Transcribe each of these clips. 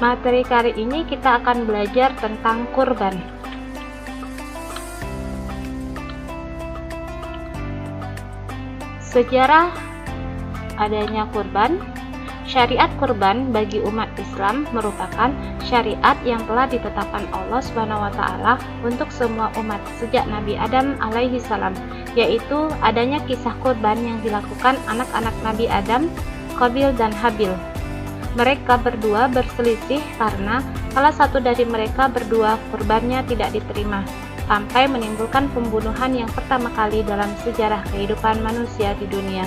Materi kali ini kita akan belajar tentang kurban. Sejarah adanya kurban. Syariat kurban bagi umat Islam merupakan syariat yang telah ditetapkan Allah Subhanahu wa taala untuk semua umat sejak Nabi Adam alaihi salam, yaitu adanya kisah kurban yang dilakukan anak-anak Nabi Adam, Qabil dan Habil. Mereka berdua berselisih karena salah satu dari mereka berdua kurbannya tidak diterima, sampai menimbulkan pembunuhan yang pertama kali dalam sejarah kehidupan manusia di dunia.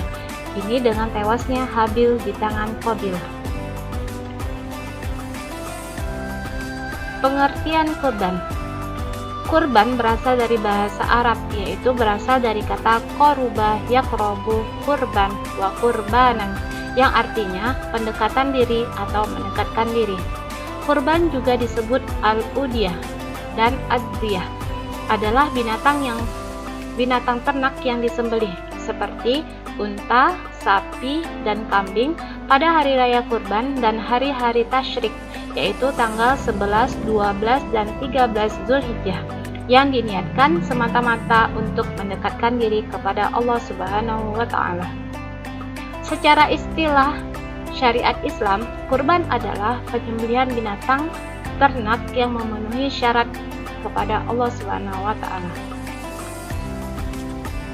Ini dengan tewasnya Habil di tangan Qabil. Pengertian kurban. Kurban berasal dari bahasa Arab, yaitu berasal dari kata qoruba yaqrabu kurban wa kurbanan, yang artinya pendekatan diri atau mendekatkan diri. Kurban juga disebut al-udiyah dan adriyah, adalah binatang ternak yang disembelih seperti unta, sapi, dan kambing pada hari raya kurban dan hari-hari tasyrik, yaitu tanggal 11, 12, dan 13 Zulhijjah, yang diniatkan semata-mata untuk mendekatkan diri kepada Allah Subhanahu wa taala. Secara istilah syariat Islam, kurban adalah penyembelihan binatang ternak yang memenuhi syarat kepada Allah Subhanahu wa taala.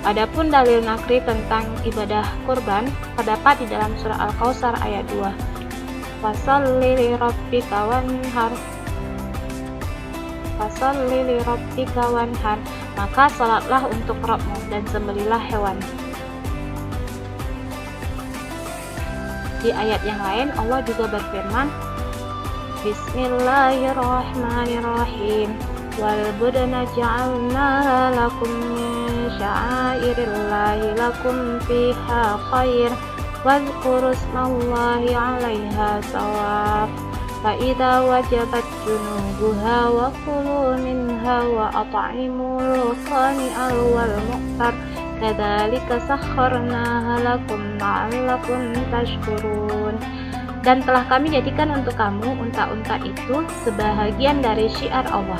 Adapun dalil nakli tentang ibadah kurban terdapat di dalam surah Al-Kautsar ayat 2. Fasholli li rabbika wanhar. Fasholli li rabbika wanhar. Maka salatlah untuk Rabbmu dan sembelihlah hewan. Di ayat yang lain Allah juga berfirman, Bismillahirrahmanirrahim. Wal budna ja'alnaha lakum min sya'airillahi lakum fiha khair wadhkuru ismallahi 'alaiha shawaf fa idza wajabat junubuha wa kulu minha wa at'imul qani'al wal mu'tar kadzalika sakharnaha lakum la'allakum tashkurun. Dan telah kami jadikan untuk kamu unta-unta itu sebahagian dari syiar Allah.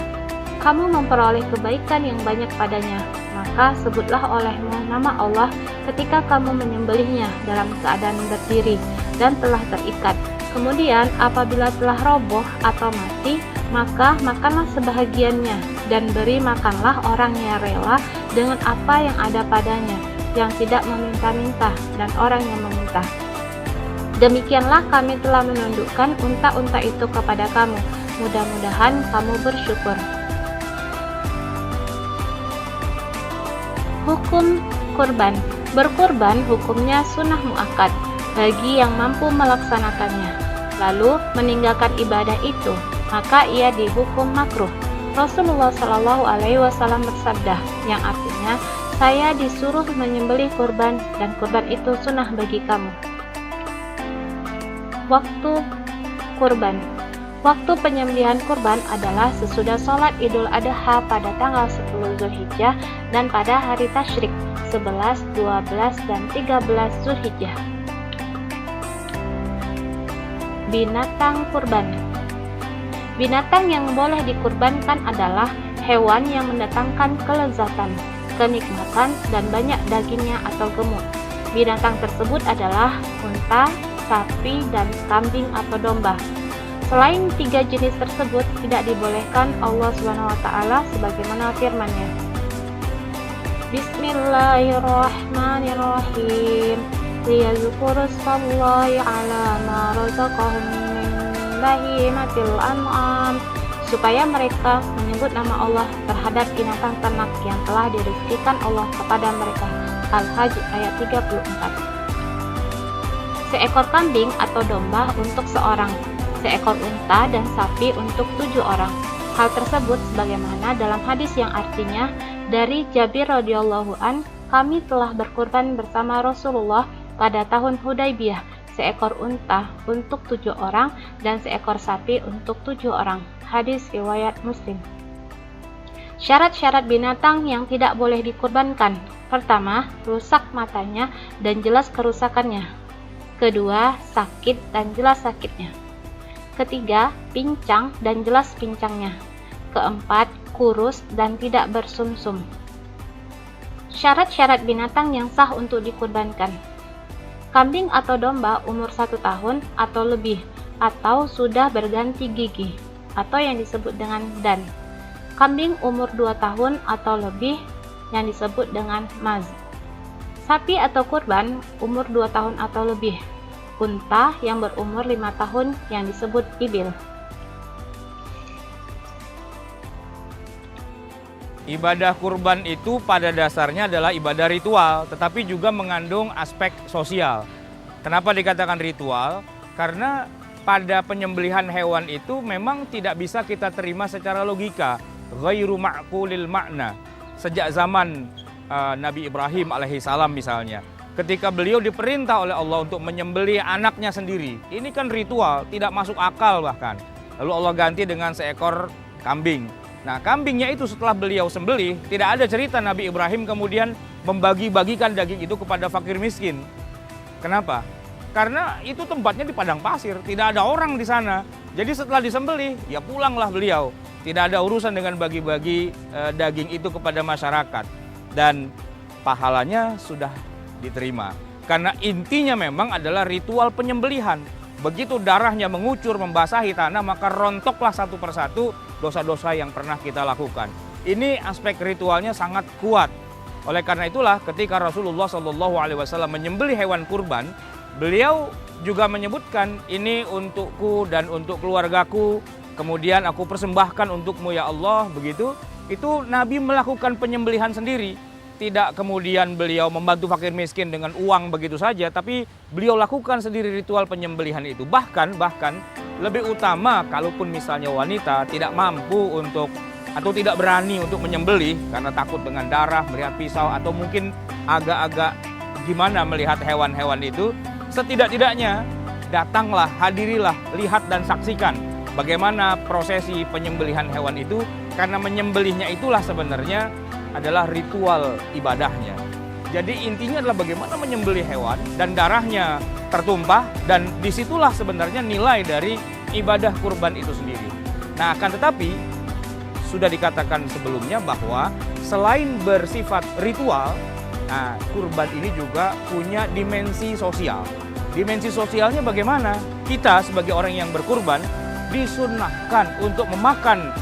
Kamu memperoleh kebaikan yang banyak padanya, maka sebutlah olehmu nama Allah ketika kamu menyembelihnya dalam keadaan berdiri dan telah terikat. Kemudian apabila telah roboh atau mati, maka makanlah sebahagiannya dan beri makanlah orang yang rela dengan apa yang ada padanya, yang tidak meminta-minta dan orang yang meminta. Demikianlah kami telah menundukkan unta-unta itu kepada kamu. Mudah-mudahan kamu bersyukur. Hukum kurban. Berkurban hukumnya sunnah muakkad bagi yang mampu melaksanakannya. Lalu meninggalkan ibadah itu, maka ia dihukum makruh. Rasulullah Shallallahu Alaihi Wasallam bersabda, yang artinya saya disuruh menyembelih kurban dan kurban itu sunnah bagi kamu. Waktu kurban. Waktu penyembelihan kurban adalah sesudah sholat Idul Adha pada tanggal 10 Zulhijjah dan pada hari tasyrik 11, 12, dan 13 Zulhijjah. Binatang kurban. Binatang yang boleh dikurbankan adalah hewan yang mendatangkan kelezatan, kenikmatan, dan banyak dagingnya atau gemuk. Binatang tersebut adalah unta, sapi, dan kambing atau domba. Selain tiga jenis tersebut tidak dibolehkan Allah SWT sebagaimana firman-Nya. Bismillahirrahmanirrahim. Liyadzkuru ismallahi 'ala ma razaqahum min bahimatil an'am, supaya mereka menyebut nama Allah terhadap binatang ternak yang telah dirizkikan Allah kepada mereka. Al-Hajj ayat 34. Seekor kambing atau domba untuk seorang, seekor unta dan sapi untuk 7 orang. Hal tersebut sebagaimana dalam hadis yang artinya, dari Jabir radhiyallahu an, kami telah berkurban bersama Rasulullah pada tahun Hudaybiyah, seekor unta untuk 7 orang dan seekor sapi untuk 7 orang. Hadis riwayat Muslim. Syarat-syarat binatang yang tidak boleh dikurbankan. Pertama, rusak matanya dan jelas kerusakannya. Kedua, sakit dan jelas sakitnya. Ketiga, pincang dan jelas pincangnya. Keempat, kurus dan tidak bersumsum. Syarat-syarat binatang yang sah untuk dikurbankan. Kambing atau domba umur 1 tahun atau lebih, atau sudah berganti gigi, atau yang disebut dengan dan. Kambing umur 2 tahun atau lebih, yang disebut dengan maz. Sapi atau kurban umur 2 tahun atau lebih. Unta yang berumur 5 tahun yang disebut ibil. Ibadah kurban itu pada dasarnya adalah ibadah ritual, tetapi juga mengandung aspek sosial. Kenapa dikatakan ritual? Karena pada penyembelihan hewan itu memang tidak bisa kita terima secara logika. Ghairu ma'qulil makna. Sejak zaman Nabi Ibrahim alaihissalam misalnya, ketika beliau diperintah oleh Allah untuk menyembelih anaknya sendiri, ini kan ritual, tidak masuk akal bahkan. Lalu Allah ganti dengan seekor kambing. Nah, kambingnya itu setelah beliau sembelih, tidak ada cerita Nabi Ibrahim kemudian membagi-bagikan daging itu kepada fakir miskin. Kenapa? Karena itu tempatnya di padang pasir, tidak ada orang di sana. Jadi setelah disembelih, ya pulanglah beliau. Tidak ada urusan dengan bagi-bagi daging itu kepada masyarakat. Dan pahalanya sudah diterima. Karena intinya memang adalah ritual penyembelihan. Begitu darahnya mengucur, membasahi tanah, maka rontoklah satu persatu dosa-dosa yang pernah kita lakukan. Ini aspek ritualnya sangat kuat. Oleh karena itulah ketika Rasulullah SAW menyembelih hewan kurban, beliau juga menyebutkan, ini untukku dan untuk keluargaku, kemudian aku persembahkan untukmu ya Allah, begitu. Itu Nabi melakukan penyembelihan sendiri. Tidak kemudian beliau membantu fakir miskin dengan uang begitu saja, tapi beliau lakukan sendiri ritual penyembelihan itu. Bahkan lebih utama kalaupun misalnya wanita tidak mampu untuk atau tidak berani untuk menyembelih karena takut dengan darah, melihat pisau, atau mungkin agak-agak gimana melihat hewan-hewan itu, setidak-tidaknya datanglah, hadirilah, lihat dan saksikan bagaimana prosesi penyembelihan hewan itu, karena menyembelihnya itulah sebenarnya adalah ritual ibadahnya. Jadi intinya adalah bagaimana menyembelih hewan dan darahnya tertumpah, dan disitulah sebenarnya nilai dari ibadah kurban itu sendiri. Nah, akan tetapi sudah dikatakan sebelumnya bahwa selain bersifat ritual, nah, kurban ini juga punya dimensi sosial. Dimensi sosialnya bagaimana? Kita sebagai orang yang berkurban disunnahkan untuk memakan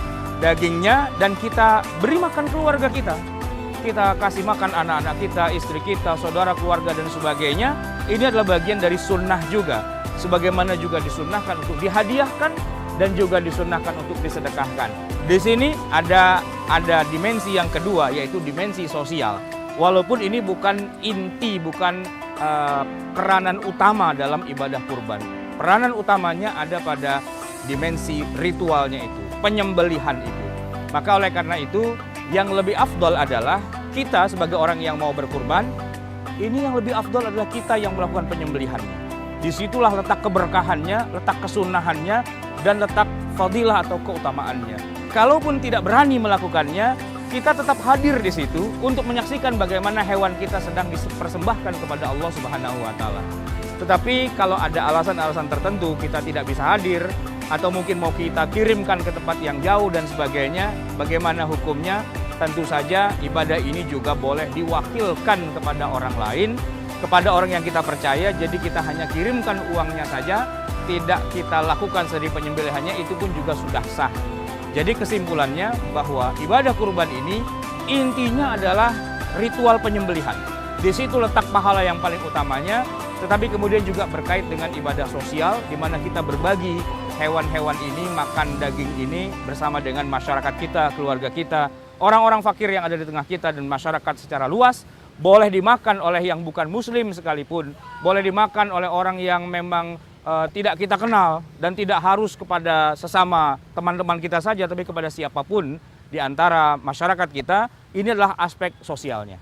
dagingnya dan kita beri makan keluarga kita. Kita kasih makan anak-anak kita, istri kita, saudara, keluarga dan sebagainya. Ini adalah bagian dari sunnah juga. Sebagaimana juga disunnahkan untuk dihadiahkan dan juga disunnahkan untuk disedekahkan. Di sini ada dimensi yang kedua, yaitu dimensi sosial. Walaupun ini bukan inti, bukan peranan utama dalam ibadah kurban. Peranan utamanya ada pada dimensi ritualnya itu, penyembelihan itu. Maka oleh karena itu, yang lebih afdol adalah kita sebagai orang yang mau berkurban, ini yang lebih afdol adalah kita yang melakukan penyembelihannya. Disitulah letak keberkahannya, letak kesunahannya, dan letak fadilah atau keutamaannya. Kalaupun tidak berani melakukannya, kita tetap hadir di situ untuk menyaksikan bagaimana hewan kita sedang dipersembahkan kepada Allah Subhanahu wa Ta'ala. Tetapi kalau ada alasan-alasan tertentu kita tidak bisa hadir, atau mungkin mau kita kirimkan ke tempat yang jauh dan sebagainya, bagaimana hukumnya? Tentu saja ibadah ini juga boleh diwakilkan kepada orang lain, kepada orang yang kita percaya, jadi kita hanya kirimkan uangnya saja, tidak kita lakukan sendiri penyembelihannya, itu pun juga sudah sah. Jadi kesimpulannya bahwa ibadah kurban ini intinya adalah ritual penyembelihan. Di situ letak pahala yang paling utamanya, tetapi kemudian juga berkait dengan ibadah sosial, di mana kita berbagi hewan-hewan ini, makan daging ini bersama dengan masyarakat kita, keluarga kita, orang-orang fakir yang ada di tengah kita dan masyarakat secara luas. Boleh dimakan oleh yang bukan muslim sekalipun, boleh dimakan oleh orang yang memang tidak kita kenal, dan tidak harus kepada sesama teman-teman kita saja, tapi kepada siapapun di antara masyarakat kita. Ini adalah aspek sosialnya.